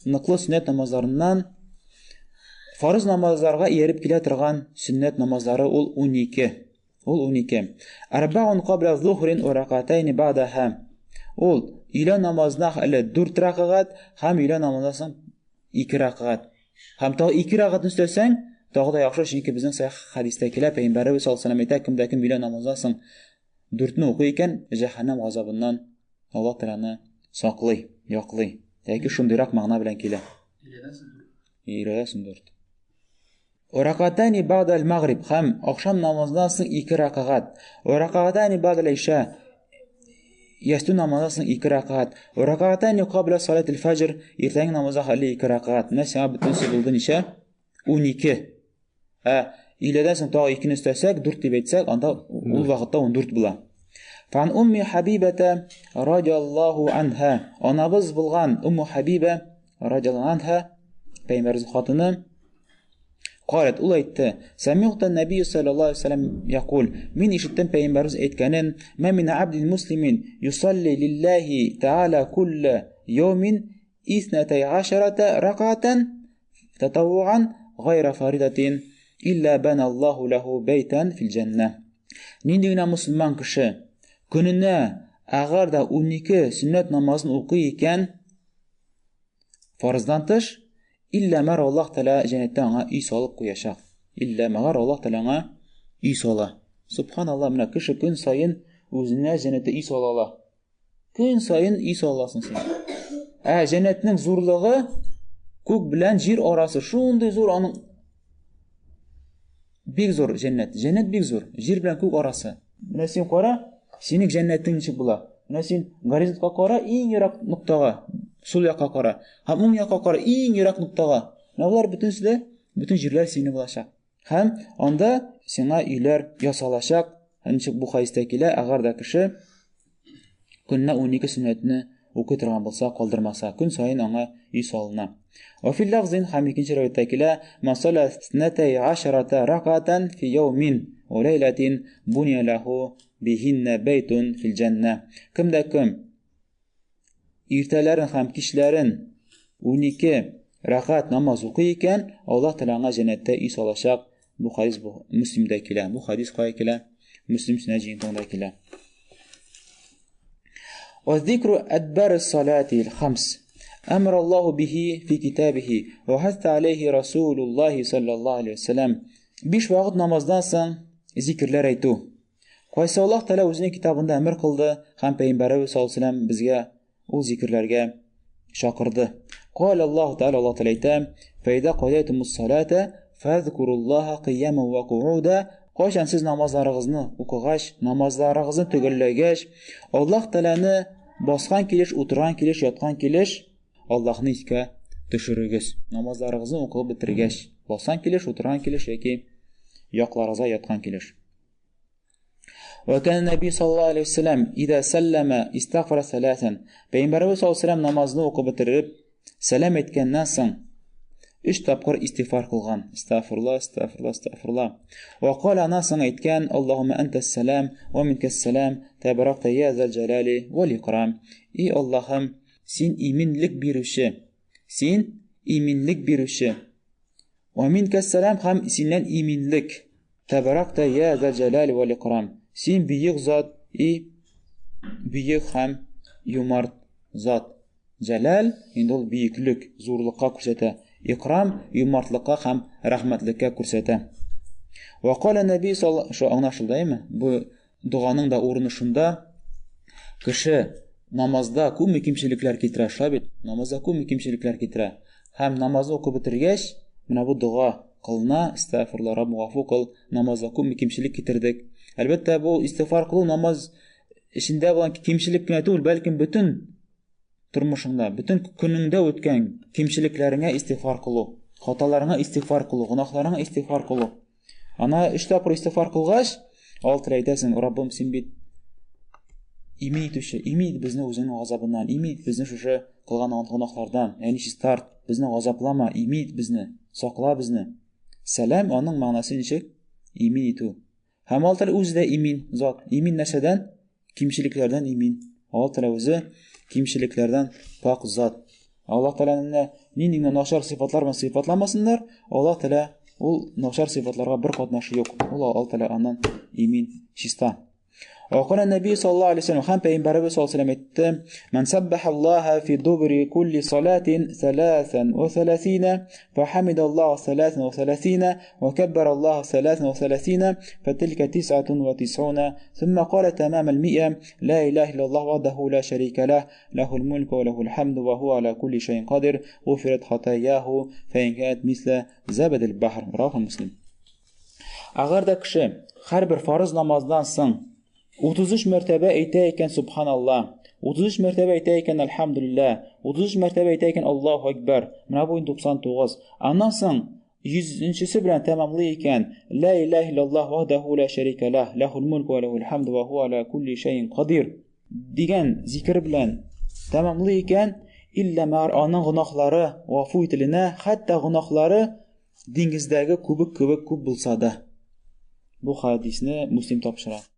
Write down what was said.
ныклы сүннәт намазларыннан фарыз намазларга ияреп килә торган сүннәт намазлары ул 12. Ул 12. Арбаун кабла зухрин ва ракатайн ба'даха. Ул өйлә намазына әле 4 ракат һәм өйлә намазынан соң 2 ракат. Һәм тагы 2 ракат өстәсәң, тагы да яхшы, чөнки безнең сахих хадистә килә, Пәйгамбәрбез саллаллаху алейһи ва сәллям әйтә, кемдә кем өйлә намазынан соң 4-не укый икән, җәһәннәм газабыннан Аллаһ Тәгалә саклый, яклый. Яки шундыйрак мәгънә белән килә. Өйлә соң 4. Ракатани бa'да al-магриб һәм ахшам намазынан соң 2 ракат. Ракатани бa'да al-иша ясту намазынан соң 2 ракат. Ракатани кабла салат al-фаҗр иртәнге намазга хәлле 2 ракат. Менә сиңа бөтенсе булды ничә? 12. Иләдән соң тагы 2-не өстәсәк, 4 дип әйтсәк, анда ул вакытта 14 була. Фан умми Хабибата радиллаһу анха. Анабыз булган Умму Хабиба радиллаһу анха, Пәйгамбәрнең хатыны, قالت ул әйтте: "Сәмиғта Нәби саллаллаһу алейһи ва сәллям яқул". Мин ишеттем Пәйгамбәрбез әйткәнен: "Ма мин абдин муслимин юсалли лиллаһи та'ала кулла йаумин 12 рак'атан татаввуан гайра фаридатин илля бана Аллаһу лаху байтан фил джанна". Нинди генә мусульман кеше көненә агар да 12 сүннәт намазын укый икән, фарыздан тыш, илля мар Аллаһ Тәгалә җәннәттә аңа үй салып куячак. Илля мар Аллаһ Тәгалә аңа үй сала. Субханаллах, менә кеше көн сайын үзенә җәннәттә үй сала. Көн сайын үй саласың син. Җәннәтнең зурлыгы күк белән җир арасы шундый зур, аның бик зур җәннәт. Җәннәт бик зур, җир белән күк арасы. Менә син кара, синең җәннәтең ничек була? Менә син горизонтка кара, иң ерак ноктага, сул якка кара, һәм уң якка кара, иң ерак ноктага. Менә булар бөтенсе, бүтән җирләр сине булачак. Һәм анда сиңа өйләр ясалачак. Ничек бу хадистә килә, агар да кеше көннә 12 сүннәтне укый торган булса, калдырмаса, көн сайын аңа үй салына. Ва фил лафзин һәм икенче рәваяттә килә: "Масала 12 ракатан фи яумин ва лейлатин буния лаху бихинна байтун фил джанна". Кемдә кем иртәләрен һәм кичләрен 12 ракат намаз укый икән, Аллаһ Тәгалә аңа җәннәттә үй салачак. Бу хадис Муслимдә килә. Бу хадис кая килә? Муслим сүннәт җыентыгында килә. وذكر أدبار الصلاة الخمس أمر الله به في كتابه وحث عليه رسول الله صلى الله عليه وسلم. Биш вакыт намаздан соң зикрләр әйтү. Кайсы Аллаһ Тәгалә үзенең китабында әмер кылды һәм Пәйгамбәрбез саллаллаху алейһи ва сәллям безгә ул зикрләргә шакырды. قال الله تعالى الله تعالى әйтә: "Фәйдә قضيتم الصلاة فاذكروا الله قياما وقعودا". Кайчан сез намазларыгызны укыгач, намазларыгызны төгәлләгәч, Аллаһ Тәгаләне баскан килеш, утырган килеш, яткан килеш, Аллаһны искә төшерегез. Намазларыгызны укып бетергәч, баскан килеш, утырган килеш яки якларыгызга яткан килеш. Ва кан Нәби саллаллаһу алейһи ва сәллям ида саллама истагфара саласан. Пәйгамбәрбез саллаллаһу алейһи ва сәллям намазны укып бетереп, сәлам әйткәннән соң 3 тапкыр истигфар кылган. Астагфирулла, астагфирулла, астагфирулла. Ва кала аннан соң әйткән: "Аллаһумма антас-салам ва минкас-салам, табаракта я зал җалали вал икрам". И Аллаһым, син иминлек бирүче. Син иминлек бирүче. Ва минкас-салам һәм синнән иминлек. Табаракта я зал җалали вал икрам. Син бийек зат, бийек һәм юмарт зат. Җалал инде ул бийеклек, зурлыкка күрсәтә. Икрам юмартлыкка һәм рәхмәтлеккә күрсәтә. Ва кала Нәби саллаллаһу алейһи ва сәллям, аңлашылдымы? Бу дуганың да урыны шунда. Кеше намазда күп кимчелекләр китерә, шабит. Намазда күп кимчелекләр китерә. Һәм намазны укып бетергәч, менә бу дуга кылына: "Астагфирулла, Раббы гафу кыл, намазда күп кимчелек китердек". Әлбәттә, бу истигфар кылу намаз эчендә булган кимчелек кенә түгел, бәлкем бөтен тормышыңда, бөтен көнеңдә үткән кимчелекләреңә истигфар кылу, хаталарыңа истигфар кылу, гынахларыңа истигфар кылу. Ана 3 тапкыр истигфар кылгач, алтын әйтәсең: "Раббым, син бит имин итүче, имин безне үзеңнең газабыннан, имин безне шушы кылган гынахлардан, яни чистарт, безне газаплама, имин безне, сакла безне". Сәлам аның мәгънәсе ничек? Имин итү. Һәм Аллаһ Тәгалә үзе дә имин зат. Имин нәрсәдән? Кимчелекләрдән имин. Аллаһ Тәгалә үзе кимчелекләрдән пак зат. Аллаһ Тәгаләне нинди начар сыйфатлар белән сыйфатламасыннар, Аллаһ Тәгалә ул начар сыйфатларга бер катнашы юк. Ул Аллаһ Тәгалә аннан имин, чиста. وقال النبي صلى الله عليه وسلم خان پیغمبر صلی الله علیه و سلم من سبح الله في دبر كل صلاة 33 فحمد الله 33 وكبر الله 33 فتلك 99 ثم قال تمام 100 لا إله إلا الله وحده لا شريك له له الملك وله الحمد وهو على كل شيء قادر غفرت خطاياه فإن كانت مثل زبد البحر. رواه مسلم. Agar da kishi har bir farz namozdan so'ng 33 martaba aytay ekan subhanalloh, 33 martaba aytay ekan alhamdulillah, 33 martaba aytay ekan Allohu akbar. Mana bu 99. Ondan so'ng 100-chisi bilan tamomlay ekan la ilaha illalloh vahdahu la sharika lah, lahul mulku va lahul hamdu va huwa ala kulli shay'in qodir degan zikr bilan tamomlay ekan illa mar'aning gunohlari g'afu etilina, hatto gunohlari dengizdagi kubik ko'p bo'lsa-da. Bu hadisni Muslim topshiradi.